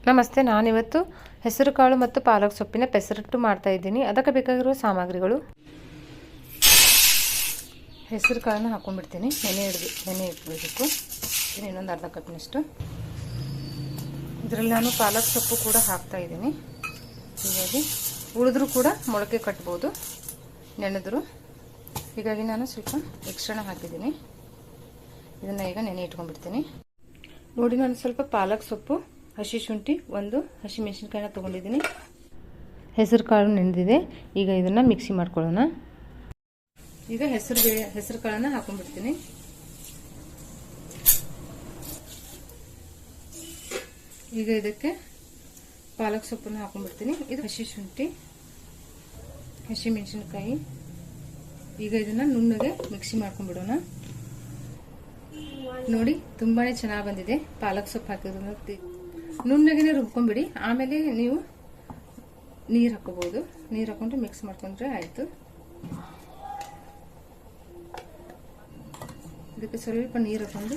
ನಮಸ್ತೆ, ನಾನಿವತ್ತು ಹೆಸರುಕಾಳು ಮತ್ತು ಪಾಲಕ್ ಸೊಪ್ಪಿನ ಪೆಸರಟ್ಟು ಮಾಡ್ತಾ ಇದ್ದೀನಿ. ಅದಕ್ಕೆ ಬೇಕಾಗಿರುವ ಸಾಮಗ್ರಿಗಳು: ಹೆಸರು ಕಾಳನ್ನ ಹಾಕೊಂಡ್ಬಿಡ್ತೀನಿ. ನೆನೆ ಇಟ್ಬಿಡಬೇಕು. ಇನ್ನೊಂದು ಅರ್ಧ ಕಪ್ನಷ್ಟು. ಇದರಲ್ಲಿ ನಾನು ಪಾಲಕ್ ಸೊಪ್ಪು ಕೂಡ ಹಾಕ್ತಾ ಇದ್ದೀನಿ. ಹೀಗಾಗಿ ಉಳಿದ್ರೂ ಕೂಡ ಮೊಳಕೆ ಕಟ್ಬೋದು ನೆನೆದ್ರು. ಹೀಗಾಗಿ ನಾನು ಸ್ವಲ್ಪ ಎಕ್ಸ್ಟ್ರಾನ ಹಾಕಿದ್ದೀನಿ. ಇದನ್ನು ಈಗ ನೆನೆ ಇಟ್ಕೊಂಡ್ಬಿಡ್ತೀನಿ. ನೋಡಿ, ನಾನು ಸ್ವಲ್ಪ ಪಾಲಕ್ ಸೊಪ್ಪು, ಹಸಿ ಶುಂಠಿ, ಒಂದು ಹಸಿ ಮೆಣಸಿನ್ಕಾಯಿನ ತೊಗೊಂಡಿದ್ದೀನಿ. ಹೆಸರು ಕಾಳು ನೆನೆದಿದೆ. ಈಗ ಇದನ್ನು ಮಿಕ್ಸಿ ಮಾಡ್ಕೊಳ್ಳೋಣ. ಈಗ ಹೆಸರು ಕಾಳನ್ನು ಹಾಕೊಂಡ್ಬಿಡ್ತೀನಿ. ಈಗ ಇದಕ್ಕೆ ಪಾಲಕ್ ಸೊಪ್ಪನ್ನು ಹಾಕೊಂಡ್ಬಿಡ್ತೀನಿ. ಇದು ಹಸಿ ಶುಂಠಿ, ಹಸಿ ಮೆಣಸಿನ್ಕಾಯಿ. ಈಗ ಇದನ್ನು ನುಣ್ಣಗೆ ಮಿಕ್ಸಿ ಮಾಡ್ಕೊಂಡ್ಬಿಡೋಣ. ನೋಡಿ, ತುಂಬಾನೇ ಚೆನ್ನಾಗಿ ಬಂದಿದೆ. ಪಾಲಕ್ ಸೊಪ್ಪು ಹಾಕಿರೋದು ನುಣ್ಣಗೆ ರುಬ್ಕೊಂಡ್ಬಿಡಿ. ಆಮೇಲೆ ನೀವು ನೀರು ಹಾಕೋಬಹುದು. ನೀರು ಹಾಕೊಂಡು ಮಿಕ್ಸ್ ಮಾಡ್ಕೊಂಡ್ರೆ ಆಯ್ತು. ಇದಕ್ಕೆ ಸ್ವಲ್ಪ ನೀರು ಹಾಕೊಂಡು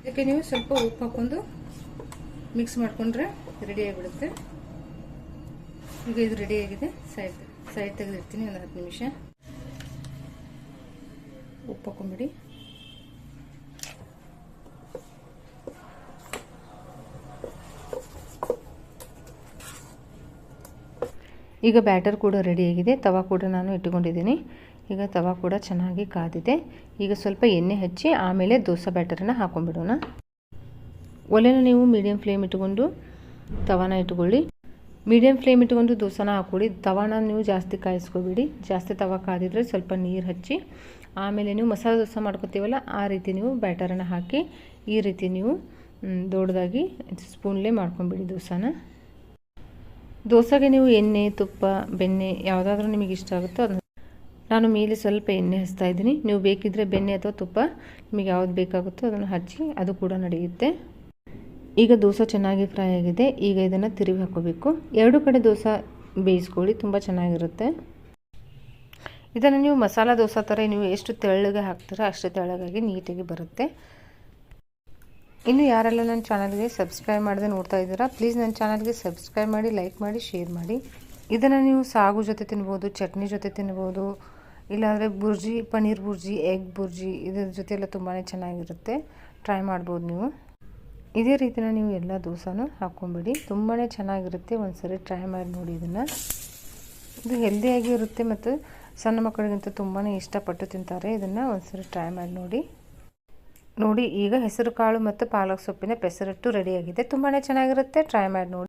ಇದಕ್ಕೆ ನೀವು ಸ್ವಲ್ಪ ಉಪ್ಪು ಹಾಕೊಂಡು ಮಿಕ್ಸ್ ಮಾಡ್ಕೊಂಡ್ರೆ ರೆಡಿ ಆಗಿಬಿಡುತ್ತೆ. ಈಗ ಇದು ರೆಡಿ ಆಗಿದೆ. ಸೈಡ್ ತೆಗೆದಿರ್ತೀನಿ ಒಂದು 10 ನಿಮಿಷ. ಉಪ್ಪು ಹಾಕೊಂಡ್ಬಿಡಿ. ಈಗ ಬ್ಯಾಟರ್ ಕೂಡ ರೆಡಿಯಾಗಿದೆ. ತವಾ ಕೂಡ ನಾನು ಇಟ್ಟುಕೊಂಡಿದ್ದೀನಿ. ಈಗ ತವಾ ಕೂಡ ಚೆನ್ನಾಗಿ ಕಾದಿದೆ. ಈಗ ಸ್ವಲ್ಪ ಎಣ್ಣೆ ಹಚ್ಚಿ ಆಮೇಲೆ ದೋಸೆ ಬ್ಯಾಟರನ್ನು ಹಾಕೊಂಡ್ಬಿಡೋಣ. ಒಲೆನ ನೀವು ಮೀಡಿಯಂ ಫ್ಲೇಮ್ ಇಟ್ಟುಕೊಂಡು ತವಾನ ಇಟ್ಕೊಳ್ಳಿ. ಮೀಡಿಯಂ ಫ್ಲೇಮ್ ಇಟ್ಕೊಂಡು ದೋಸೆನ ಹಾಕೊಳ್ಳಿ. ತವಾನ ನೀವು ಜಾಸ್ತಿ ಕಾಯಿಸ್ಕೋಬೇಡಿ. ಜಾಸ್ತಿ ತವಾ ಕಾದಿದ್ರೆ ಸ್ವಲ್ಪ ನೀರು ಹಚ್ಚಿ ಆಮೇಲೆ ನೀವು ಮಸಾಲೆ ದೋಸೆ ಮಾಡ್ಕೊತೀವಲ್ಲ ಆ ರೀತಿ ನೀವು ಬ್ಯಾಟರನ್ನು ಹಾಕಿ ಈ ರೀತಿ ನೀವು ದೊಡ್ಡದಾಗಿ ಸ್ಪೂನ್ಲೇ ಮಾಡ್ಕೊಂಬಿಡಿ ದೋಸೆನ. ದೋಸೆಗೆ ನೀವು ಎಣ್ಣೆ, ತುಪ್ಪ, ಬೆಣ್ಣೆ ಯಾವುದಾದ್ರೂ ನಿಮಗೆ ಇಷ್ಟ ಆಗುತ್ತೋ ಅದನ್ನು. ನಾನು ಮೇಲೆ ಸ್ವಲ್ಪ ಎಣ್ಣೆ ಹಚ್ತಾ ಇದ್ದೀನಿ. ನೀವು ಬೇಕಿದ್ದರೆ ಬೆಣ್ಣೆ ಅಥವಾ ತುಪ್ಪ ನಿಮಗೆ ಯಾವ್ದು ಬೇಕಾಗುತ್ತೋ ಅದನ್ನು ಹಚ್ಚಿ, ಅದು ಕೂಡ ನಡೆಯುತ್ತೆ. ಈಗ ದೋಸೆ ಚೆನ್ನಾಗಿ ಫ್ರೈ ಆಗಿದೆ. ಈಗ ಇದನ್ನು ತಿರುವಿ ಹಾಕೋಬೇಕು. 2 ಕಡೆ ದೋಸೆ ಬೇಯಿಸ್ಕೊಳ್ಳಿ, ತುಂಬ ಚೆನ್ನಾಗಿರುತ್ತೆ. ಇದನ್ನು ನೀವು ಮಸಾಲ ದೋಸೆ ಥರ ನೀವು ಎಷ್ಟು ತೆಳ್ಳಗೆ ಹಾಕ್ತೀರೋ ಅಷ್ಟು ತೆಳ್ಳಗಾಗಿ ನೀಟಾಗಿ ಬರುತ್ತೆ. ಇನ್ನು ಯಾರೆಲ್ಲ ನನ್ನ ಚಾನಲ್ಗೆ ಸಬ್ಸ್ಕ್ರೈಬ್ ಮಾಡದೆ ನೋಡ್ತಾ ಇದ್ದೀರಾ, ಪ್ಲೀಸ್ ನನ್ನ ಚಾನಲ್ಗೆ ಸಬ್ಸ್ಕ್ರೈಬ್ ಮಾಡಿ, ಲೈಕ್ ಮಾಡಿ, ಶೇರ್ ಮಾಡಿ. ಇದನ್ನು ನೀವು ಸಾಗು ಜೊತೆ ತಿನ್ಬೋದು, ಚಟ್ನಿ ಜೊತೆ ತಿನ್ಬೋದು, ಇಲ್ಲಾಂದರೆ ಬುರ್ಜಿ, ಪನ್ನೀರ್ ಬುರ್ಜಿ, ಎಗ್ ಬುರ್ಜಿ ಇದರ ಜೊತೆ ಎಲ್ಲ ತುಂಬಾ ಚೆನ್ನಾಗಿರುತ್ತೆ. ಟ್ರೈ ಮಾಡ್ಬೋದು ನೀವು. ಇದೇ ರೀತಿನ ನೀವು ಎಲ್ಲ ದೋಸೆನೂ ಹಾಕ್ಕೊಂಬಿಡಿ. ತುಂಬಾ ಚೆನ್ನಾಗಿರುತ್ತೆ. ಒಂದ್ಸರಿ ಟ್ರೈ ಮಾಡಿ ನೋಡಿ. ಇದು ಹೆಲ್ದಿಯಾಗಿ ಇರುತ್ತೆ ಮತ್ತು ಸಣ್ಣ ಮಕ್ಕಳಿಗಂತೂ ತುಂಬಾ ಇಷ್ಟಪಟ್ಟು ತಿಂತಾರೆ. ಇದನ್ನು ಒಂದ್ಸರಿ ಟ್ರೈ ಮಾಡಿ ನೋಡಿ. ಈಗ ಹೆಸರು ಕಾಳು ಮತ್ತು ಪಾಲಕ್ ಸೊಪ್ಪಿನ ಪೆಸರಟ್ಟು ರೆಡಿಯಾಗಿದೆ. ತುಂಬಾ ಚೆನ್ನಾಗಿರುತ್ತೆ. ಟ್ರೈ ಮಾಡಿ ನೋಡಿ.